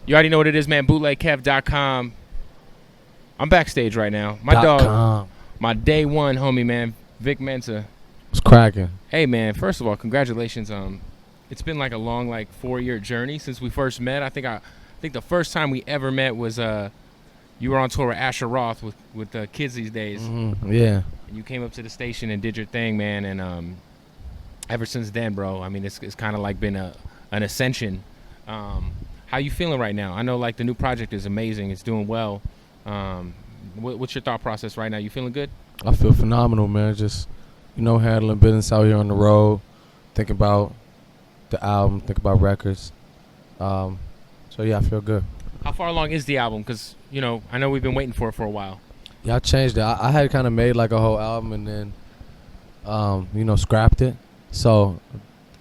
You already know what it is, man. BootlegKev.com. I'm backstage right now. My dog, my day one homie, man, Vic Mensa. It's cracking. Hey, man. First of all, congratulations. It's been like a long, 4-year journey since we first met. I think the first time we ever met was you were on tour with Asher Roth with the kids these days. Mm-hmm. Yeah. And you came up to the station and did your thing, man. And ever since then, bro, I mean, it's kind of like been an ascension. How you feeling right now? I know the new project is amazing. It's doing well. What's your thought process right now? You feeling good? I feel phenomenal, man. Just, handling business out here on the road. Think about the album. Think about records. So, yeah, I feel good. How far along is the album? Because, I know we've been waiting for it for a while. Yeah, I changed it. I had kind of made a whole album and then, scrapped it. So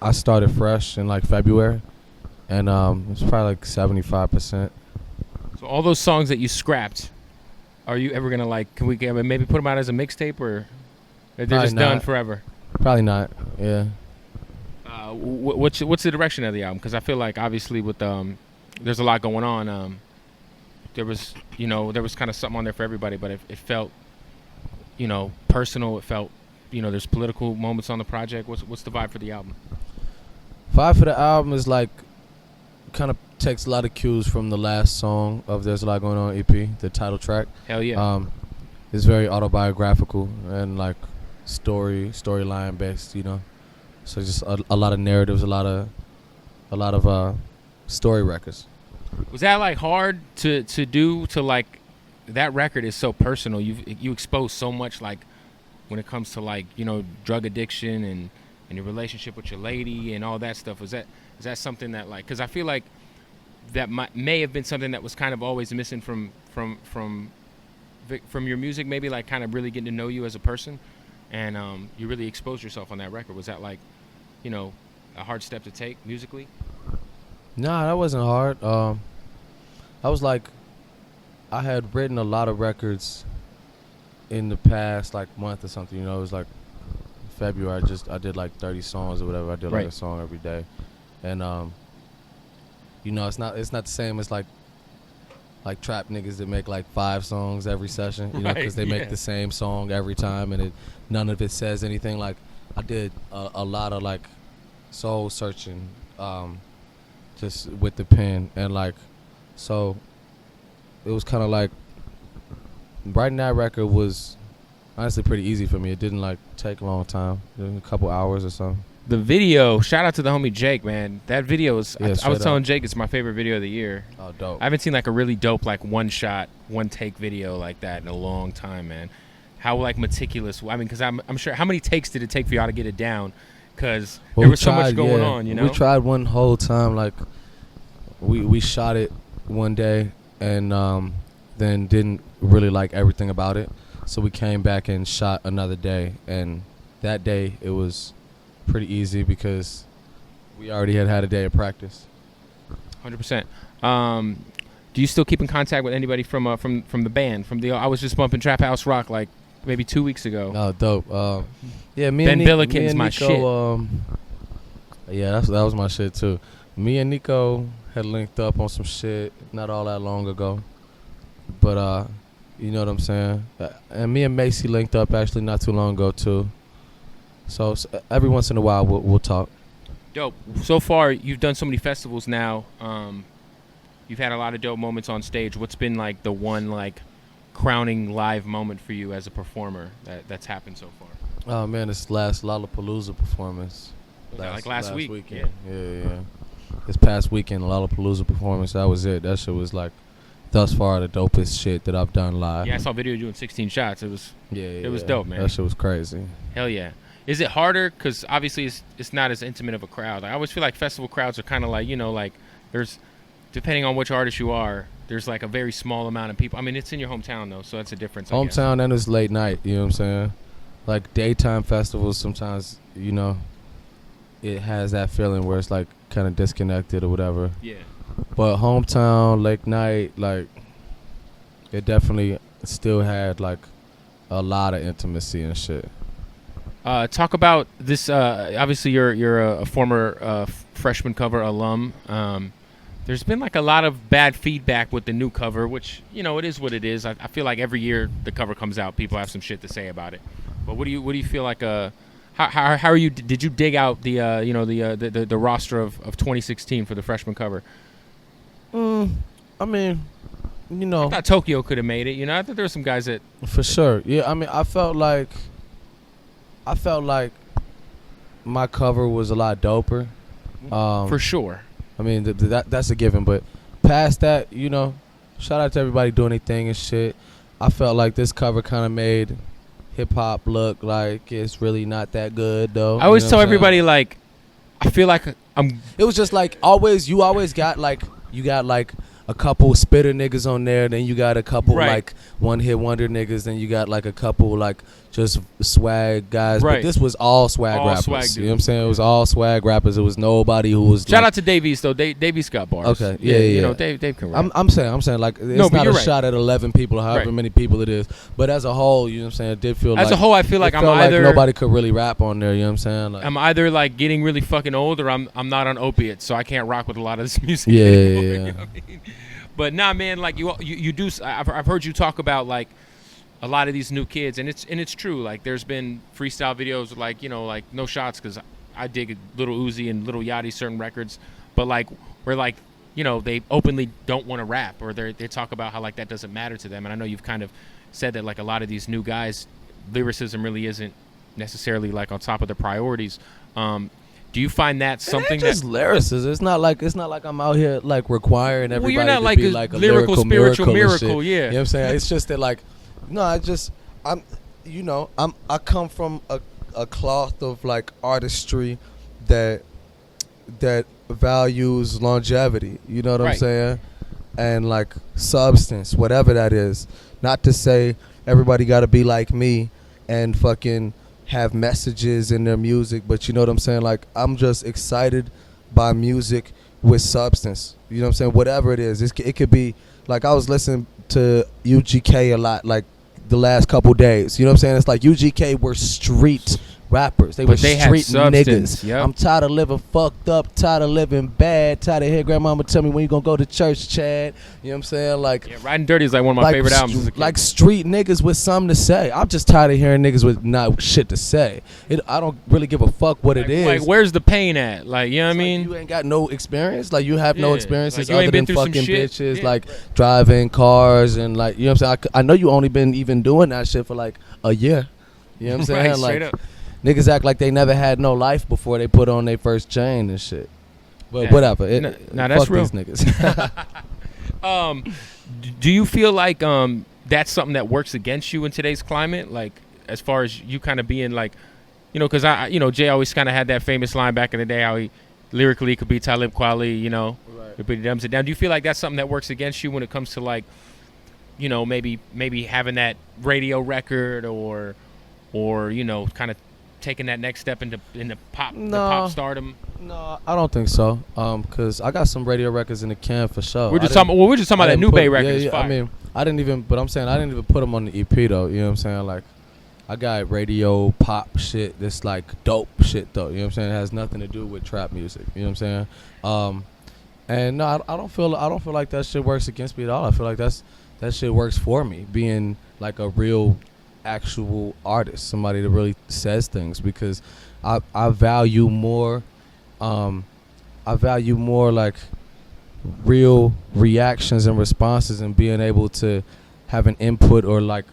I started fresh in February. And it's probably 75%. So all those songs that you scrapped, are you ever gonna can we maybe put them out as a mixtape, or they're probably just not. done forever? Probably not. Yeah. What's the direction of the album? Because I feel like obviously with there's a lot going on. There was kind of something on there for everybody, but it felt personal. It felt there's political moments on the project. What's the vibe for the album? Vibe for the album is kind of takes a lot of cues from the last song of There's a Lot Going On EP, the title track. Hell yeah. It's very autobiographical and storyline based, So just a lot of narratives, a lot of story records. Was that hard to do that record is so personal. You expose so much when it comes to drug addiction and your relationship with your lady and all that stuff. Is that something that because I feel like that may have been something that was kind of always missing from your music, maybe kind of really getting to know you as a person, and you really exposed yourself on that record. Was that a hard step to take musically? Nah, that wasn't hard. I was I had written a lot of records in the past month or something. It was February. I did 30 songs or whatever. I did a song every day. And it's not the same as like trap niggas that make 5 songs every session, because they make the same song every time and none of it says anything. I did a lot of soul searching, just with the pen, and so it was kind of writing that record was honestly pretty easy for me. It didn't take a long time, a couple hours or something. The video, shout out to the homie Jake, man. That video is, yeah, I was telling Jake it's my favorite video of the year. Oh, dope. I haven't seen a really dope one shot, one take video like that in a long time, man. How meticulous, I mean, because I'm sure, how many takes did it take for y'all to get it down? Because there was so much going on, We tried one whole time, we shot it one day and then didn't really like everything about it. So we came back and shot another day, and that day it was pretty easy because we already had a day of practice. 100%. Do you still keep in contact with anybody from the band? I was just bumping Trap House Rock maybe 2 weeks ago. Oh, dope. Yeah, me Ben and Billiken's my Nico, shit. Yeah, that was my shit too. Me and Nico had linked up on some shit not all that long ago, but you know what I'm saying. And me and Macy linked up actually not too long ago too. So every once in a while we'll talk. Dope. So far, you've done so many festivals now. You've had a lot of dope moments on stage. What's been the one crowning live moment for you as a performer that's happened so far? Oh man, this last Lollapalooza performance. Last week? Weekend. Yeah. This past weekend, Lollapalooza performance. That was it. That shit was thus far the dopest shit that I've done live. Yeah, I saw a video of you doing 16 shots. It was it was dope, man. That shit was crazy. Hell yeah. Is it harder? Because obviously it's not as intimate of a crowd. I always feel festival crowds are kind of there's, depending on which artist you are, there's a very small amount of people. I mean, it's in your hometown though, so that's a difference. Hometown and it's late night. You know what I'm saying? Daytime festivals sometimes, it has that feeling where it's kind of disconnected or whatever. Yeah. But hometown, late night, it definitely still had a lot of intimacy and shit. Talk about this. Obviously, you're a former freshman cover alum. there's been like a lot of bad feedback with the new cover, which, you know, it is what it is. I feel like every year the cover comes out, people have some shit to say about it. But what do you feel like? How are you? Did you dig out the the roster of 2016 for the freshman cover? I mean, you know, I thought Tokyo could have made it. You know, I thought there were some guys that for sure. Yeah, I mean, I felt like my cover was a lot doper. For sure. I mean, that's a given. But past that, you know, shout out to everybody doing their thing and shit. I felt like this cover kind of made hip hop look like it's really not that good, though. I always tell everybody, like, I feel like It was just like you always got like a couple spitter niggas on there, then you got a couple like one hit wonder niggas, then you got like a couple like just swag guys. But this was all swag rappers. Swag, you know what I'm saying? It was all swag rappers. It was nobody who was shout out to Davies though. Davies got bars. Okay, yeah. You know, Dave can rap. I'm saying like it's not a shot at 11 people or however many people it is. But as a whole, you know what I'm saying? It did feel as a whole, I feel like I'm either nobody could really rap on there. You know what I'm saying? Like, I'm either like getting really fucking old, or I'm not on opiates, so I can't rock with a lot of this music. Yeah. You know what I mean? But nah, man, like you do. I've heard you talk about like a lot of these new kids, and it's true. Like there's been freestyle videos, like, you know, like No Shots, because I dig Little Uzi and Little Yachty certain records, but like where like, you know, they openly don't want to rap, or they talk about how like that doesn't matter to them. And I know you've kind of said that like a lot of these new guys, lyricism really isn't necessarily like on top of their priorities. Do you find that something just lyricism? It's not like I'm out here like requiring everybody you're not to like be a like a lyrical spiritual miracle, yeah. You know what I'm saying? It's just that like, no, I come from a cloth of like artistry that values longevity. You know what I'm saying? And like substance, whatever that is. Not to say everybody got to be like me and fucking have messages in their music, but you know what I'm saying? Like, I'm just excited by music with substance. You know what I'm saying? Whatever it is. It could be, like, I was listening to UGK a lot, like, the last couple days. You know what I'm saying? It's like UGK were street rappers. They were street niggas. Yep. I'm tired of living fucked up, tired of living bad, tired of hearing grandmama tell me when you gonna go to church, Chad. You know what I'm saying? Like, yeah, Riding Dirty is like one of my favorite albums. Like street niggas with something to say. I'm just tired of hearing niggas with not shit to say. I don't really give a fuck what it is. Like, where's the pain at? Like, you know what I mean? You ain't got no experience. Like, you have no experiences like, other than fucking bitches, like driving cars and like, you know what I'm saying? I know you only been even doing that shit for like a year. You know what I'm saying? Right, like, straight up. Niggas act like they never had no life before they put on their first chain and shit. But whatever. That's fuck real. These niggas. Do you feel like that's something that works against you in today's climate? Like, as far as you kind of being like, you know, because Jay always kind of had that famous line back in the day how he lyrically could be Talib Kweli, you know, but he dumbs it down. Do you feel like that's something that works against you when it comes to like, you know, maybe having that radio record or you know, kind of taking that next step into pop stardom? No, I don't think so. Cause I got some radio records in the can for sure. We're just talking about that New Bay record. Yeah, I mean, I didn't even put them on the EP though. You know what I'm saying? Like, I got radio pop shit that's like dope shit though. You know what I'm saying? It has nothing to do with trap music. You know what I'm saying? And no, I don't feel like that shit works against me at all. I feel like that shit works for me, being like a real actual artist, somebody that really says things, because I value more like real reactions and responses and being able to have an input or like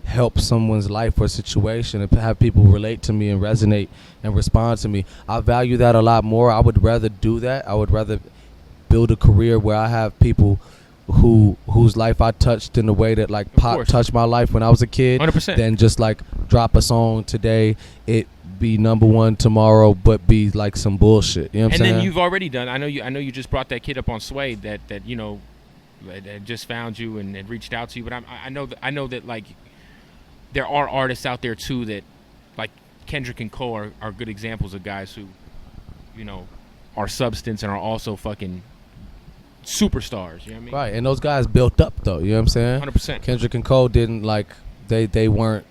help someone's life or situation and have people relate to me and resonate and respond to me. I value that a lot more. I would rather do that. I would rather build a career where I have people whose life I touched in the way that like pop touched my life when I was a kid. 100%. Then just like drop a song today, it be number one tomorrow, but be like some bullshit. You know what I'm saying? And then you've already done. I know you just brought that kid up on Sway that you know that just found you and reached out to you. But I know that like there are artists out there too that like Kendrick and Cole are good examples of guys who, you know, are substance and are also fucking superstars, you know what I mean? Right, and those guys built up though, you know what I'm saying? 100%. Kendrick and Cole didn't like, they weren't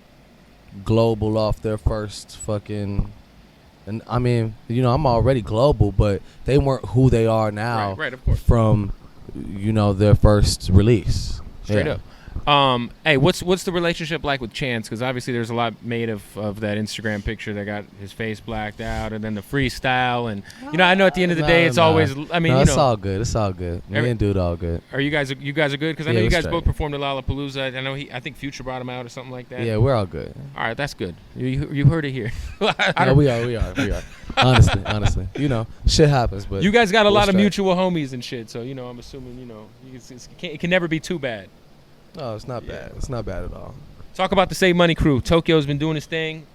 global off their first fucking, and I mean, you know, I'm already global, but they weren't who they are now. Right, of course. From their first release. Straight up. Hey, what's the relationship like with Chance? Because obviously there's a lot made of that Instagram picture that got his face blacked out, and then the freestyle, and I know at the end of the day it's always. I mean, it's all good. It's all good. Me and Dude all good. Are you guys are good? Because I know you guys both performed at Lollapalooza. I know I think Future brought him out or something like that. Yeah, we're all good. All right, that's good. You heard it here. We are. Honestly, shit happens, but you guys got a lot of mutual homies and shit. So I'm assuming it can never be too bad. No, it's not bad. It's not bad at all. Talk about the Save Money crew. Tokyo's been doing his thing.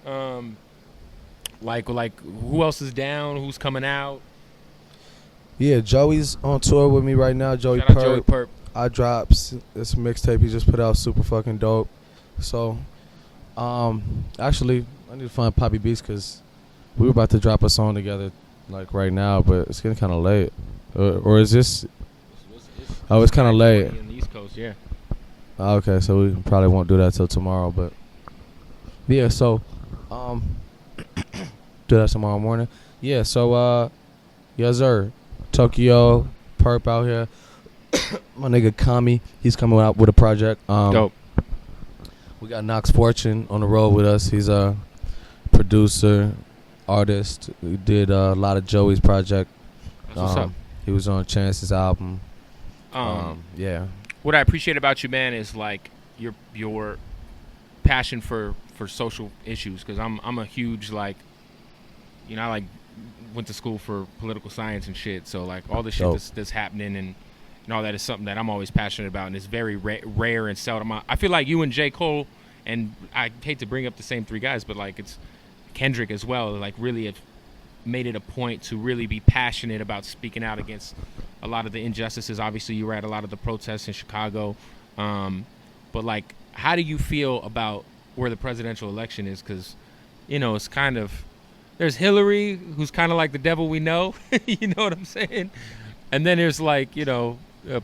Like who else is down? Who's coming out? Yeah, Joey's on tour with me right now. Joey Shout out Joey Perp. I drops this mixtape he just put out, super fucking dope. So, actually, I need to find Poppy Beats because we were about to drop a song together like right now, but it's getting kind of late. Or is this? Oh, it's kind of late. On the East Coast, yeah. Okay, so we probably won't do that till tomorrow, but yeah, so do that tomorrow morning. Yeah, so yes sir, Tokyo Perp out here. My nigga Kami, he's coming out with a project. Dope. We got Knox Fortune on the road with us. He's a producer, artist. We did a lot of Joey's project. That's what's up. He was on Chance's album. Yeah. What I appreciate about you, man, is like your passion for social issues. Because I'm a huge I went to school for political science and shit. So like all the shit that's happening and all that is something that I'm always passionate about, and it's very rare and seldom. I feel like you and J. Cole, and I hate to bring up the same three guys, but like it's Kendrick as well. Like really have made it a point to really be passionate about speaking out against a lot of the injustices. Obviously, you were at a lot of the protests in Chicago. But, like, how do you feel about where the presidential election is? Because, it's kind of – there's Hillary, who's kind of like the devil we know. You know what I'm saying? And then there's, like,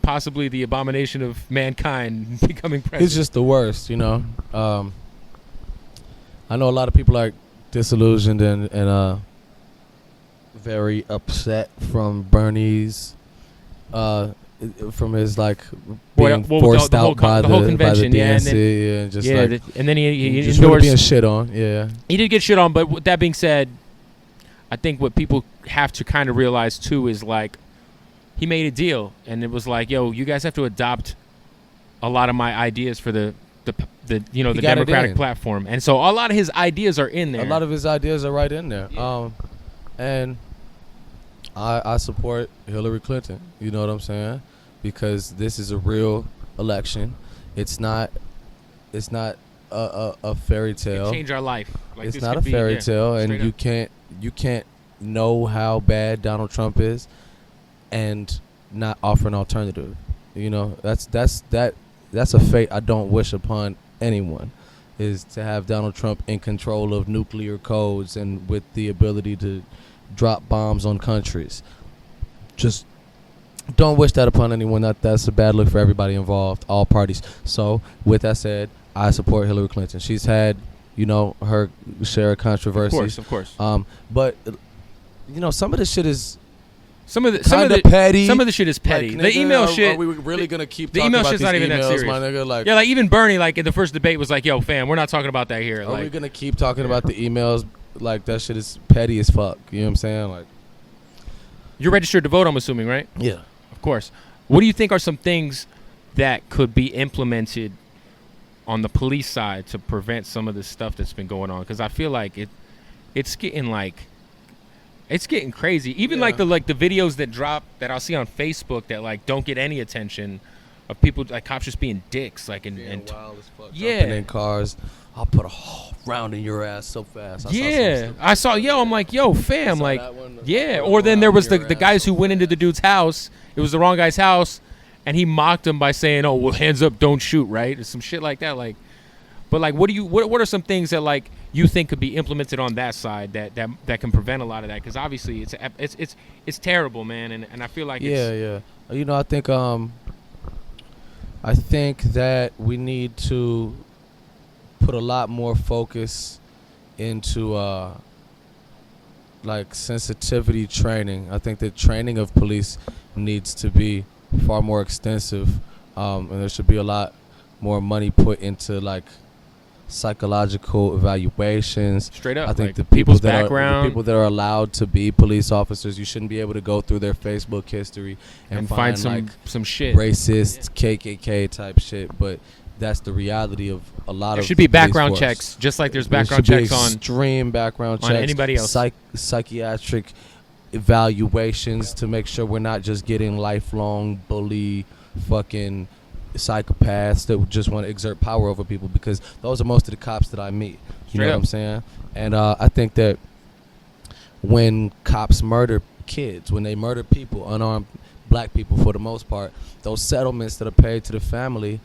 possibly the abomination of mankind becoming president. He's just the worst, I know a lot of people are disillusioned and very upset from Bernie's from his being forced out by the convention, DNC, and just and then he just endorsed, really being shit on. Yeah, he did get shit on. But with that being said, I think what people have to kind of realize too is he made a deal, and it was like, yo, you guys have to adopt a lot of my ideas for the Democratic platform, and so a lot of his ideas are in there. A lot of his ideas are right in there. Yeah. And I support Hilary Clinton. You know what I'm saying? Because this is a real election. It's not a fairy tale. It change our life. It's not a fairy tale, and you can't know how bad Donald Trump is and not offer an alternative. That's a fate I don't wish upon anyone, is to have Donald Trump in control of nuclear codes and with the ability to drop bombs on countries. Just don't wish that upon anyone. That's a bad look for everybody involved, all parties. So with that said, I support Hillary Clinton. She's had, her share of controversies. Of course. But some of this shit is some of the petty. Some of the shit is petty. Nigga, the email shit. Are we really gonna keep the talking email about shit's these not even emails, that serious, my nigga? Yeah, in Bernie, in the first debate was like, yo, fam, we're not talking about that here. Are we gonna keep talking about the emails? That shit is petty as fuck. You know what I'm saying? You're registered to vote, I'm assuming, right? Yeah. Of course. What do you think are some things that could be implemented on the police side to prevent some of this stuff that's been going on? Because I feel like it's getting crazy. Even the videos that drop that I'll see on Facebook that don't get any attention, of people cops just being dicks and wild as fuck. Jumping in cars. I'll put a whole round in your ass so fast. I saw. I'm like, yo, fam, yeah. Or then there was the guys who went into the dude's house. It was the wrong guy's house, and he mocked him by saying, "Oh, well, hands up, don't shoot," right? Or some shit like that. But what are some things that you think could be implemented on that side that can prevent a lot of that? Because obviously it's terrible, man, and I feel like yeah. I think that we need to put a lot more focus into sensitivity training. I think the training of police needs to be far more extensive, and there should be a lot more money put into like psychological evaluations. Straight up, I think like the people people's that background. the people that are allowed to be police officers, you shouldn't be able to go through their Facebook history and find like some shit. racist KKK type shit. But that's the reality of a lot There of. should be the police background force. checks, just like there's There background should be checks on extreme background checks on anybody else. Psychiatric evaluations to make sure we're not just getting lifelong bully fucking psychopaths that just want to exert power over people, because those are most of the cops that I meet. You Straight know up. what I'm saying? And I think that when cops murder kids, when they murder people, unarmed black people for the most part, those settlements that are paid to the family,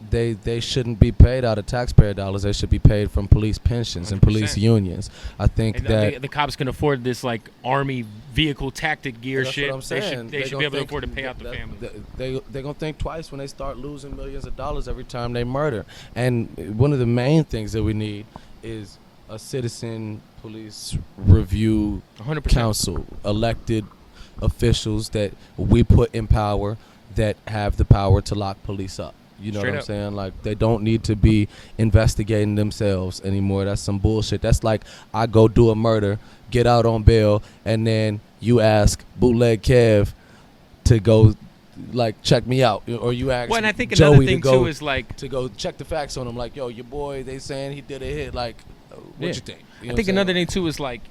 they shouldn't be paid out of taxpayer dollars. They should be paid from police pensions and police 100%. unions. I think And that the cops can afford this like army vehicle tactic gear that's shit. what I'm saying. They should be able to afford to pay out the that- family. They're gonna think twice when they start losing millions of dollars every time they murder. And one of the main things that we need is a citizen police review 100%. council, elected officials that we put in power that have the power to lock police up. You know Straight what I'm up. saying? Like, they don't need to be investigating themselves anymore. That's some bullshit. That's like I go do a murder, get out on bail, and then you ask Bootleg Kev to go, like, check me out, or you ask Well, and I think Joey another thing to go, too is like to go check the facts on him. Like, yo, your boy, they saying he did a hit. Like, what Yeah. you think? You know I think what I'm another saying? thing too is like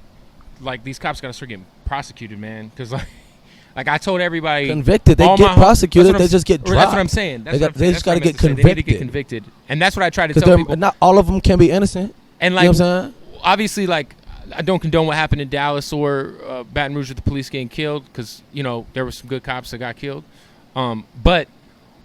these cops gotta start getting prosecuted, man. Because like I told everybody, Convicted. They all get my- prosecuted. that's what They I'm- just get or dropped. That's what I'm saying. That's They what I'm saying. just That's what I got to meant get to say. They need to get convicted. convicted, and that's what I try to Because tell people. not all of them can be innocent. And You like, know what I'm saying? obviously, like I don't condone what happened in Dallas or Baton Rouge with the police getting killed, because you know there were some good cops that got killed. But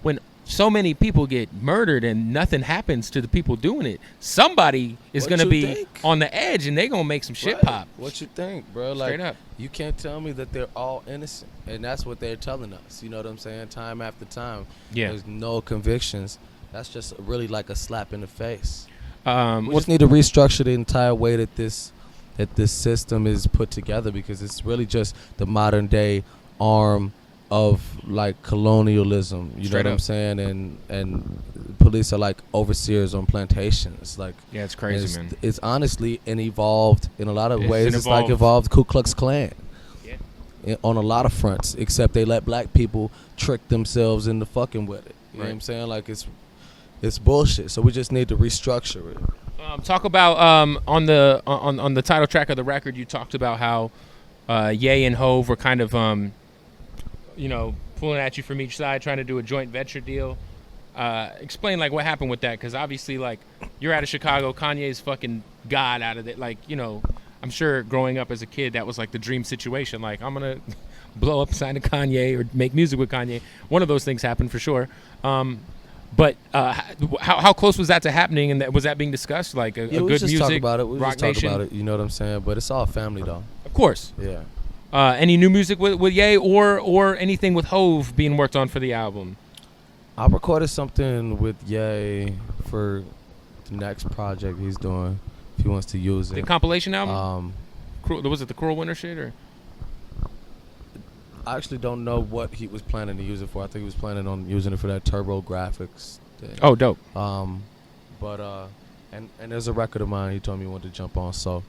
when so many people get murdered and nothing happens to the people doing it, somebody is What gonna you be think? on the edge, and they gonna make some shit Right. pop. What you think, bro? Straight Like, up. you can't tell me that they're all innocent, and that's what they're telling us. You know what I'm saying? Time after time, Yeah. there's no convictions. That's just really like a slap in the face. We Well, just need to restructure the entire way that this system is put together, because it's really just the modern day arm of like colonialism. You Straight know what I'm up. saying? And police are like overseers on plantations. Like, yeah, it's crazy, it's, man. it's honestly an evolved, in a lot of It's ways, an it's like evolved Ku Klux Klan. Yeah. On a lot of fronts, except they let black people trick themselves into fucking with it. You know what I'm saying? Like, it's bullshit. So we just need to restructure it. Talk about on the title track of the record, you talked about how Ye and Hov were kind of pulling at you from each side, trying to do a joint venture deal. Explain like what happened with that, because obviously like you're out of Chicago, Kanye's fucking god out of it. Like, you know, I'm sure growing up as a kid that was like the dream situation. Like, I'm gonna blow up, sign to Kanye, or make music with Kanye. One of those things happened for sure. But how close was that to happening, and was that being discussed? Like a Yeah, good we just music, talk about it. We Rock just talk Nation? about it. You know what I'm saying? But it's all family, though. Of course. Yeah. Any new music with Ye or anything with Hov being worked on for the album? I recorded something with Ye for the next project he's doing, if he wants to use The it. compilation album? Was it the Cruel Winter shit, or? I actually don't know what he was planning to use it for. I think he was planning on using it for that Turbo Graphics thing. Oh, dope. And there's a record of mine he told me he wanted to jump on, so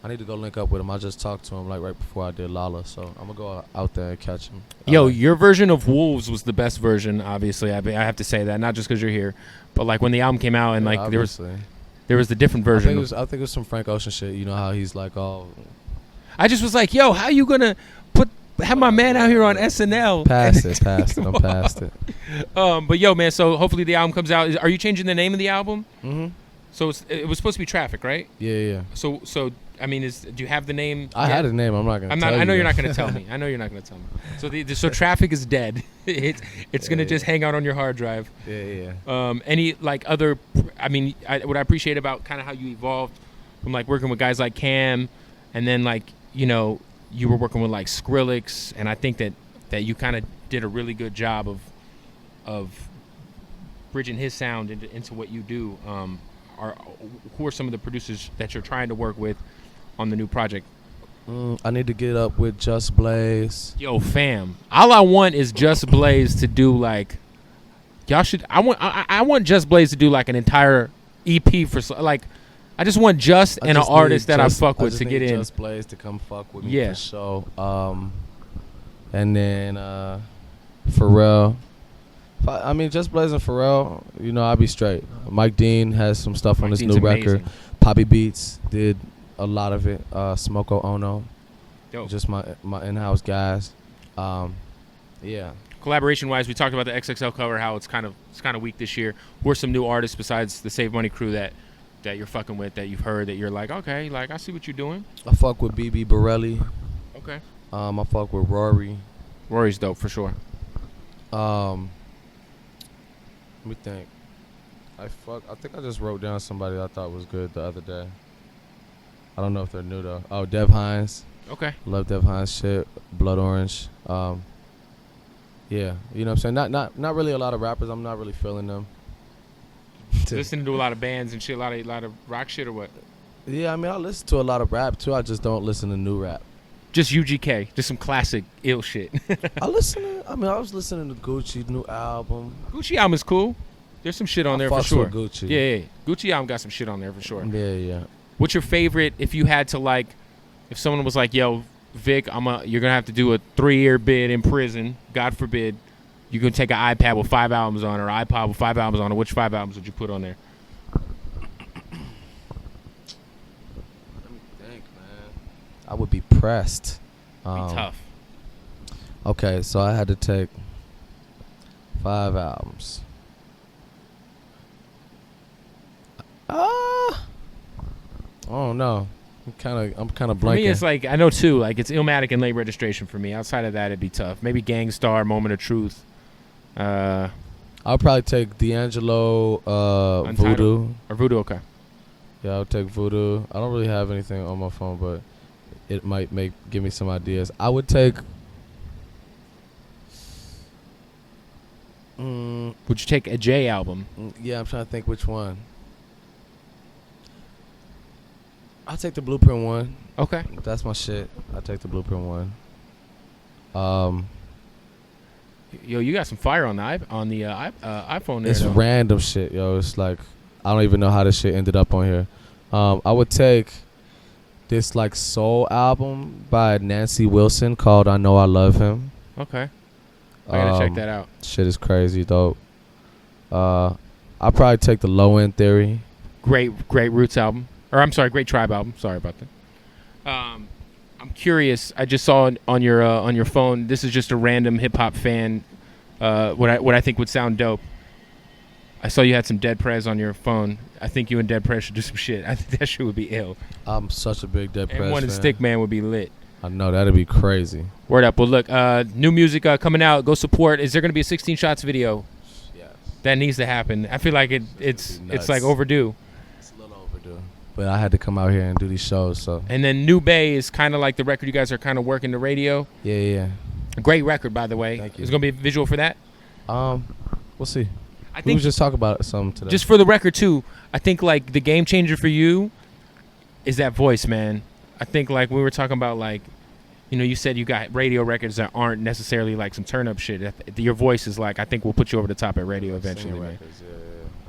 I need to go link up with him. I just talked to him like right before I did Lala, so I'm gonna go out there and catch him. Yo, your version of Wolves was the best version, obviously. I have to say that, not just because you're here, but like when the album came out and like there was the different version. I think it was some Frank Ocean shit. You know how he's like all. I just was like, yo, how you gonna have my man out here on SNL? Past it. I'm past it. But yo, man, so hopefully the album comes out. Are you changing the name of the album? Mm-hmm. So it was supposed to be Traffic, right? Yeah. So I mean, do you have the name? I had a name. I'm not gonna. I know you're not gonna tell me. I know you're not gonna tell me. So Traffic is dead. It's gonna just hang out on your hard drive. Yeah. Any like other? I mean, what I appreciate about kind of how you evolved from like working with guys like Cam, and then like you were working with like Skrillex, and I think that you kind of did a really good job of bridging his sound into what you do. Who are some of the producers that you're trying to work with on the new project? I need to get up with Just Blaze. Yo, fam. All I want is Just Blaze to do like. Y'all should. I want Just Blaze to do like an entire EP for like. I just want Just and an artist that I fuck with to get in. Just Blaze to come fuck with me Yeah. for sure. And then Pharrell. I mean, Just Blaze and Pharrell. You know, I'll be straight. Mike Dean has some stuff on this new record. Poppy Beats did a lot of it. Smoko Ono. Dope. Just my in-house guys. Yeah. Collaboration wise, we talked about the XXL cover, how it's kind of weak this year. Who are some new artists besides the Save Money crew that you're fucking with, that you've heard, that you're like, okay, like I see what you're doing? I fuck with BB Borelli. Okay. I fuck with Rory. Rory's dope for sure. Let me think. I think I just wrote down somebody I thought was good the other day. I don't know if they're new though. Oh, Dev Hines. Okay. Love Dev Hines shit. Blood Orange. Yeah, you know what I'm saying? Not really a lot of rappers. I'm not really feeling them. Listening to a lot of bands and shit, a lot of rock shit or what? Yeah, I mean, I listen to a lot of rap too. I just don't listen to new rap. Just UGK, just some classic ill shit. I was listening to Gucci's new album. Gucci album is cool. There's some shit on there for sure. Gucci. Yeah. Gucci album got some shit on there for sure. Yeah. What's your favorite, if you had to like, if someone was like, yo, Vic, you're gonna have to do a 3-year bid in prison, God forbid, you can take an iPad with 5 albums on it, or iPod with 5 albums on it. Which 5 albums would you put on there? Let me think, man. I would be pressed. Be tough. Okay, so I had to take 5 albums. I don't know. I'm kind of blanking. For me, it's like, I know too, like it's Illmatic and Late Registration for me. Outside of that, it'd be tough. Maybe Gangstar, Moment of Truth. I'll probably take D'Angelo, Voodoo. Or Voodoo, okay. Yeah, I'll take Voodoo. I don't really have anything on my phone, but it might give me some ideas. I would take. Would you take a J album? Yeah, I'm trying to think which one. I'll take the Blueprint one. Okay. That's my shit. I'll take the Blueprint one. Yo, you got some fire on the iPhone there. It's though. random shit, yo. It's like I don't even know how this shit ended up on here. I would take this like soul album by Nancy Wilson called "I Know I Love Him." Okay. I gotta check that out. Shit is crazy, dope. I'll probably take the Low End Theory. Great Roots album. Or I'm sorry, Great Tribe album. Sorry about that. I'm curious. I just saw on your phone. This is just a random hip hop fan. What I think would sound dope. I saw you had some Dead Prez on your phone. I think you and Dead Prez should do some shit. I think that shit would be ill. I'm such a big Dead Prez fan. And One and Stick Man would be lit. I know, that'd be crazy. Word up. Well, look, new music coming out. Go support. Is there going to be a 16 Shots video? Yes. That needs to happen. I feel like it's like overdue. It's a little overdue. But I had to come out here and do these shows, so. And then New Bay is kind of like the record you guys are kind of working the radio. Yeah. A great record, by the way. Thank you. There's going to be a visual for that? We'll see. I think we just talk about something today. Just for the record, too, I think, like, the game changer for you is that voice, man. I think, like, we were talking about, like, you know, you said you got radio records that aren't necessarily, like, some turn-up shit. Your voice is, like, I think we'll put you over the top at radio eventually, man. Records, yeah.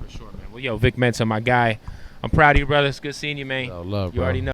For sure, man. Well, yo, Vic Mensa, my guy. I'm proud of you, brother. It's good seeing you, man. Yo, love, you bro. already know.